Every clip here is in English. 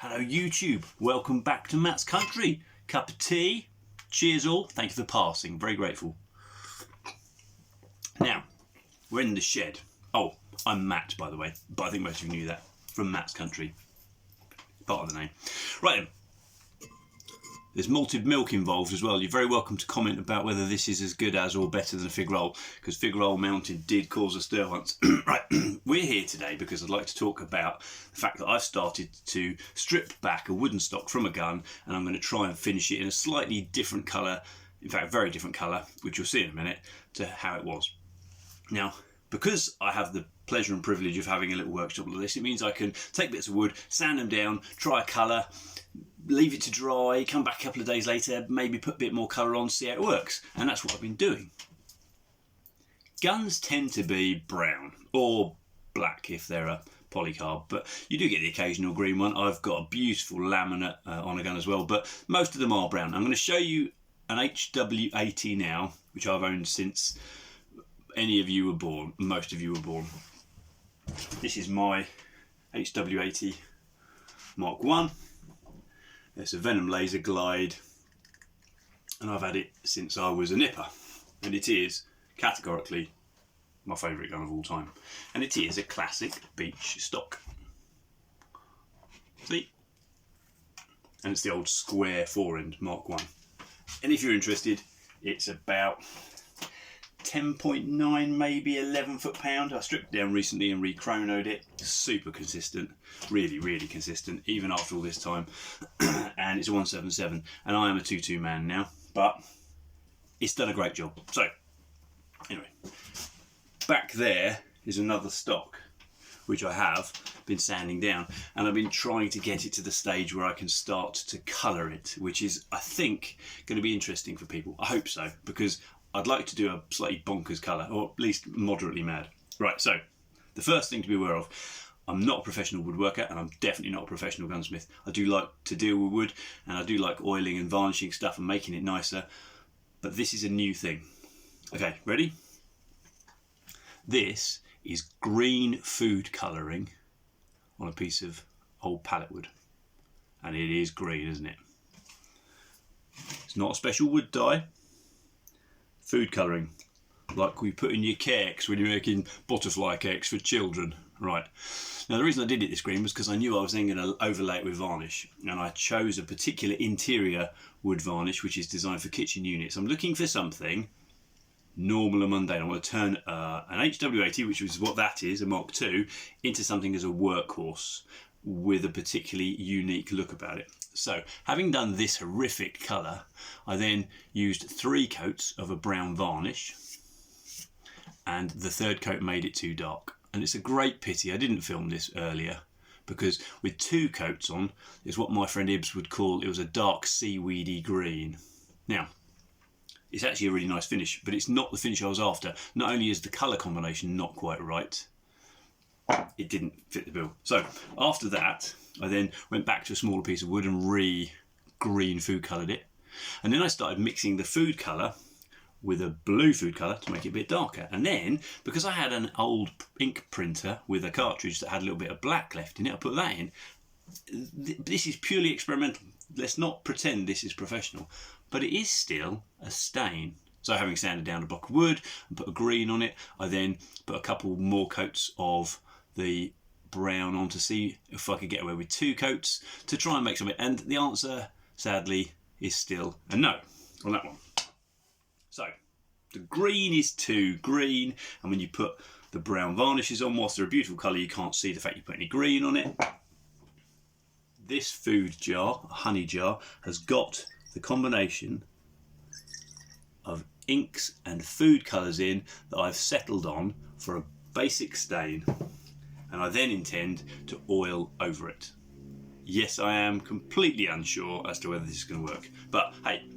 Hello YouTube, welcome back to Matt's Country. Cup of tea, cheers all, thank you for passing, very grateful. Now, we're in the shed. Oh, I'm Matt by the way, but I think most of you knew that, from Matt's Country. Part of the name. Right then, there's malted milk involved as well. You're very welcome to comment about whether this is as good as or better than a fig roll, because fig roll mounted did cause a stir once. Right, we're here today because I'd like to talk about the fact that I've started to strip back a wooden stock from a gun, and I'm going to try and finish it in a slightly different colour, in fact very different colour, which you'll see in a minute, to how it was. Now, because I have the pleasure and privilege of having a little workshop like this, it means I can take bits of wood, sand them down, try a colour, leave it to dry, come back a couple of days later, maybe put a bit more colour on, see how it works. And that's what I've been doing. Guns tend to be brown or black if they're a polycarb, but you do get the occasional green one. I've got a beautiful laminate on a gun as well, but most of them are brown. I'm going to show you an HW80 now, which I've owned since any of you were born, most of you were born. This is my HW80 Mark 1. It's a Venom laser glide, and I've had it since I was a nipper, and it is categorically my favourite gun of all time, and it is a classic beech stock. See? And it's the old square 4-end Mark 1, and if you're interested, it's about 10.9, maybe 11 foot-pound. I stripped it down recently and re-chronoed it. Super consistent, really consistent, even after all this time. And it's a 177, and I am a 2-2 man now, but it's done a great job. So, anyway, back there is another stock, which I have been sanding down, and I've been trying to get it to the stage where I can start to colour it, which is, I think, going to be interesting for people. I hope so, because I'd like to do a slightly bonkers colour, or at least moderately mad. Right, so the first thing to be aware of, I'm not a professional woodworker, and I'm definitely not a professional gunsmith. I do like to deal with wood, and I do like oiling and varnishing stuff and making it nicer, but this is a new thing. Okay, ready? This is green food colouring on a piece of old pallet wood, and it is green, isn't it? It's not a special wood dye. Food colouring, like we put in your cakes when you're making butterfly cakes for children. Right. Now the reason I did it this green was because I knew I was then going to overlay it with varnish, and I chose a particular interior wood varnish which is designed for kitchen units. I'm looking for something normal and mundane. I want to turn an HW80, which is what that is, a Mark II, into something as a workhorse with a particularly unique look about it. So, having done this horrific colour, I then used 3 coats of a brown varnish, and the 3rd coat made it too dark. And it's a great pity I didn't film this earlier, because with 2 coats on, is what my friend Ibs would call, it was a dark seaweedy green. Now, it's actually a really nice finish, but it's not the finish I was after. Not only is the colour combination not quite right, it didn't fit the bill. So, after that, I then went back to a smaller piece of wood and re-green food coloured it. And then I started mixing the food colour with a blue food colour to make it a bit darker. And then, because I had an old ink printer with a cartridge that had a little bit of black left in it, I put that in. This is purely experimental. Let's not pretend this is professional. But it is still a stain. So having sanded down a block of wood and put a green on it, I then put a couple more coats of the brown on to see if I could get away with 2 coats to try and make something, and the answer sadly is still a no on that one. So the green is too green, and when you put the brown varnishes on, whilst they're a beautiful colour, you can't see the fact you put any green on it. This food jar, a honey jar, has got the combination of inks and food colours in that I've settled on for a basic stain, and I then intend to oil over it. Yes, I am completely unsure as to whether this is going to work, but hey,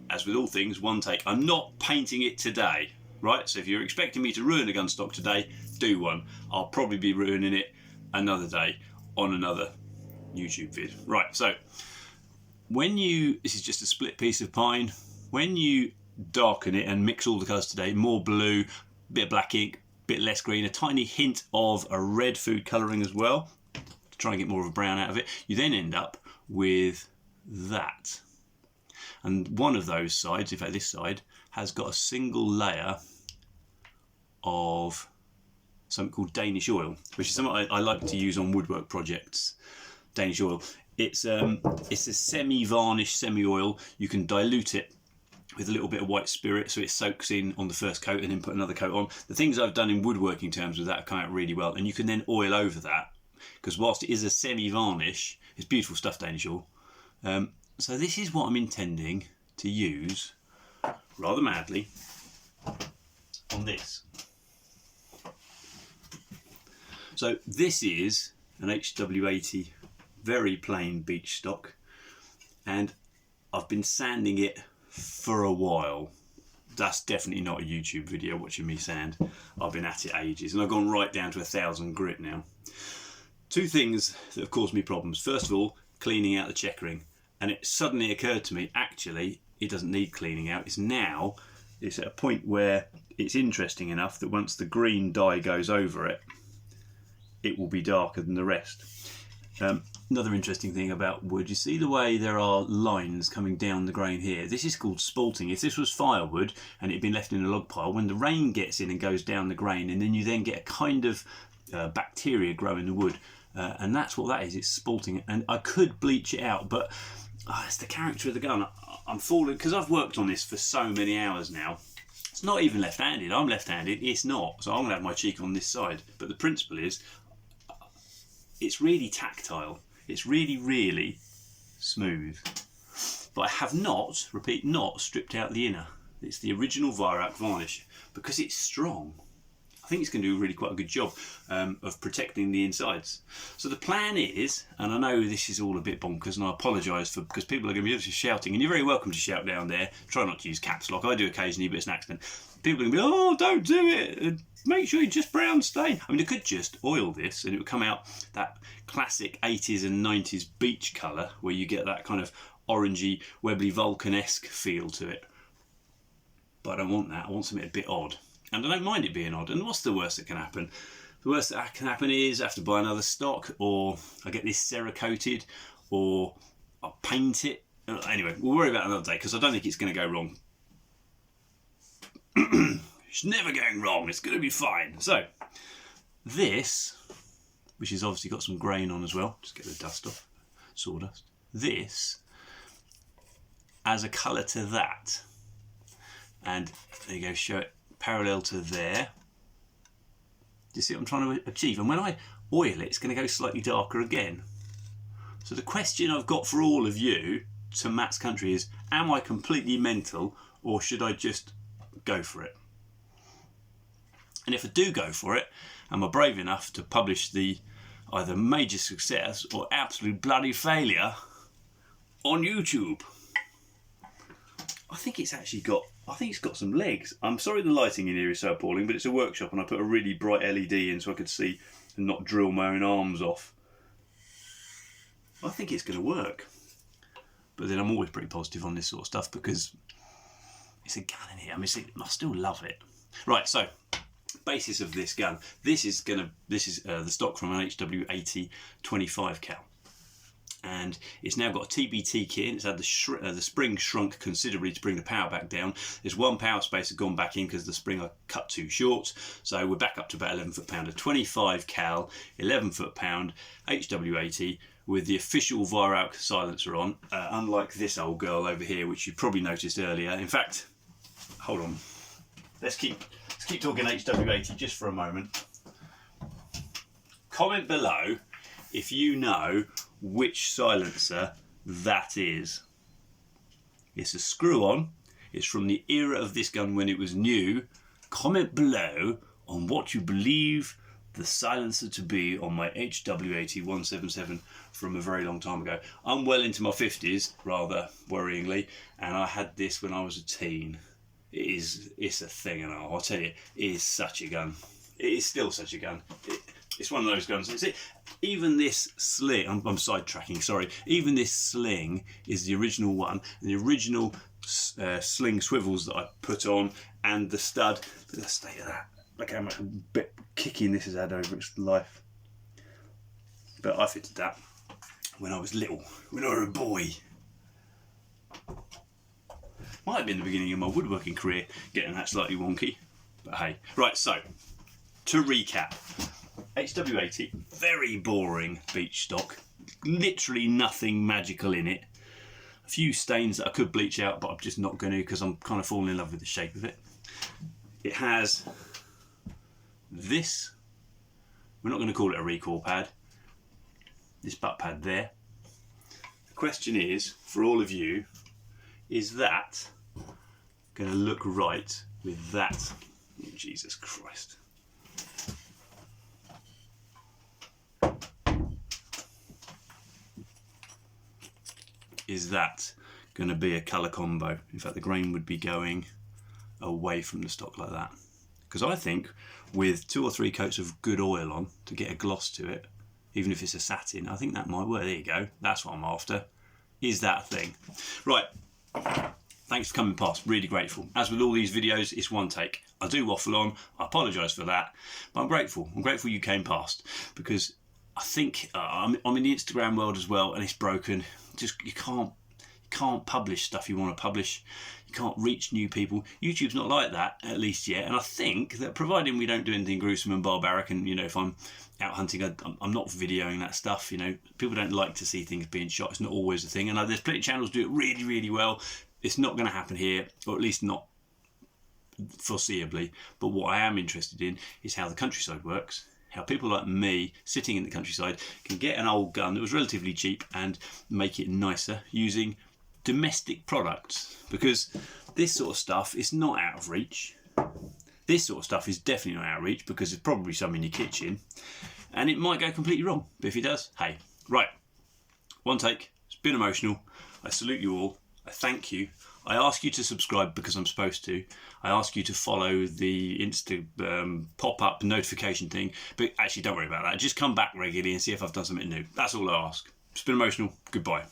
as with all things, one take. I'm not painting it today, right? So if you're expecting me to ruin a Gunstock today, do one. I'll probably be ruining it another day on another YouTube vid. Right, so this is just a split piece of pine. When you darken it and mix all the colours today, more blue, bit of black ink, bit less green, a tiny hint of a red food colouring as well, try and get more of a brown out of it. You then end up with that. And one of those sides, in fact this side, has got a single layer of something called Danish oil, which is something I like to use on woodwork projects. Danish oil. It's a semi-varnish, semi-oil. You can dilute it with a little bit of white spirit so it soaks in on the first coat and then put another coat on. The things I've done in woodworking terms with that come out really well, and you can then oil over that, because whilst it is a semi-varnish, it's beautiful stuff, Danish oil. So this is what I'm intending to use, rather madly, on this. So this is an HW80 very plain beech stock, and I've been sanding it for a while. That's definitely not a YouTube video watching me sand. I've been at it ages, and I've gone right down to 1000 grit now. Two things that have caused me problems. First of all, cleaning out the checkering, and it suddenly occurred to me, actually it doesn't need cleaning out. It's at a point where it's interesting enough that once the green dye goes over it, it will be darker than the rest. Another interesting thing about wood, you see the way there are lines coming down the grain here? This is called spalting. If this was firewood and it had been left in a log pile, when the rain gets in and goes down the grain, and then you then get a kind of bacteria grow in the wood, and that's what that is, it's spalting. And I could bleach it out, but it's the character of the gun. I'm falling, because I've worked on this for so many hours now. It's not even left-handed. I'm left-handed, it's not. So I'm going to have my cheek on this side. But the principle is, it's really tactile. It's really, really smooth. But I have not, repeat, not stripped out the inner. It's the original Weihrauch varnish, because it's strong. I think it's going to do really quite a good job of protecting the insides. So the plan is, and I know this is all a bit bonkers, and I apologise because people are going to be just shouting, and you're very welcome to shout down there. Try not to use caps lock. I do occasionally, but it's an accident. People are going to be, oh, don't do it. Make sure you just brown stain. I mean, I could just oil this and it would come out that classic 80s and 90s beech colour where you get that kind of orangey, Webley Vulcan-esque feel to it. But I don't want that. I want something a bit odd. And I don't mind it being odd. And what's the worst that can happen? The worst that can happen is I have to buy another stock, or I get this Cerakoted, or I'll paint it. Anyway, we'll worry about it another day, because I don't think it's going to go wrong. It's never going wrong, it's going to be fine. So, this, which has obviously got some grain on as well, just get the dust off, sawdust. This, as a colour to that, and there you go, show it parallel to there. Do you see what I'm trying to achieve? And when I oil it, it's going to go slightly darker again. So the question I've got for all of you to Matt's Country is, am I completely mental, or should I just go for it? And if I do go for it, am I brave enough to publish the either major success or absolute bloody failure on YouTube? I think it's got some legs. I'm sorry the lighting in here is so appalling, but it's a workshop and I put a really bright LED in so I could see and not drill my own arms off. I think it's going to work. But then I'm always pretty positive on this sort of stuff because it's a gun in here. I mean, I still love it. Right, so basis of this gun. This is the stock from an HW80 25 cal, and it's now got a TBT kit in. It's had the spring shrunk considerably to bring the power back down. There's one power spacer gone back in because the spring I cut too short, so we're back up to about 11 foot-pound. A 25 cal 11 foot-pound HW80 with the official Weihrauch silencer on, unlike this old girl over here, which you probably noticed earlier. In fact, hold on, let's keep talking HW80 just for a moment. Comment below if you know which silencer that is. It's a screw-on. It's from the era of this gun when it was new. Comment below on what you believe the silencer to be on my HW80 177 from a very long time ago. I'm well into my 50s, rather worryingly, and I had this when I was a teen. It's a thing, and I'll tell you, it is such a gun. It is still such a gun. It's one of those guns. Even this sling, I'm sidetracking, sorry. Even this sling is the original one. And the original sling swivels that I put on, and the stud. Look at the state of that. Look how much bit kicking this has had over its life. but I fitted that when I was little, when I was a boy. Might have been the beginning of my woodworking career, getting that slightly wonky, but hey. Right, so, to recap, HW80, very boring beech stock, literally nothing magical in it. A few stains that I could bleach out, but I'm just not going to because I'm kind of falling in love with the shape of it. It has this, we're not going to call it a recoil pad, this butt pad there. The question is, for all of you, is that going to look right with that? Oh, Jesus Christ. Is that going to be a colour combo? In fact, the grain would be going away from the stock like that. Because I think with 2 or 3 coats of good oil on to get a gloss to it, even if it's a satin, I think that might work. There you go. That's what I'm after. Is that a thing? Right. Thanks for coming past. Really grateful. As with all these videos, it's one take. I do waffle on. I apologise for that. But I'm grateful. I'm grateful you came past. Because I think I'm in the Instagram world as well, and it's broken. Just you can't publish stuff you want to publish. You can't reach new people. YouTube's not like that, at least yet. And I think that providing we don't do anything gruesome and barbaric, and if I'm out hunting, I'm not videoing that stuff. People don't like to see things being shot. It's not always a thing. And there's plenty of channels do it really, really well. It's not going to happen here, or at least not foreseeably. But what I am interested in is how the countryside works. How people like me sitting in the countryside can get an old gun that was relatively cheap and make it nicer using domestic products, because this sort of stuff is not out of reach. This sort of stuff is definitely not out of reach because there's probably some in your kitchen and it might go completely wrong, but if it does, hey. Right, one take. It's been emotional. I salute you all. I thank you. I ask you to subscribe because I'm supposed to. I ask you to follow the Insta pop-up notification thing, but actually don't worry about that. Just come back regularly and see if I've done something new. That's all I ask. It's been emotional. Goodbye.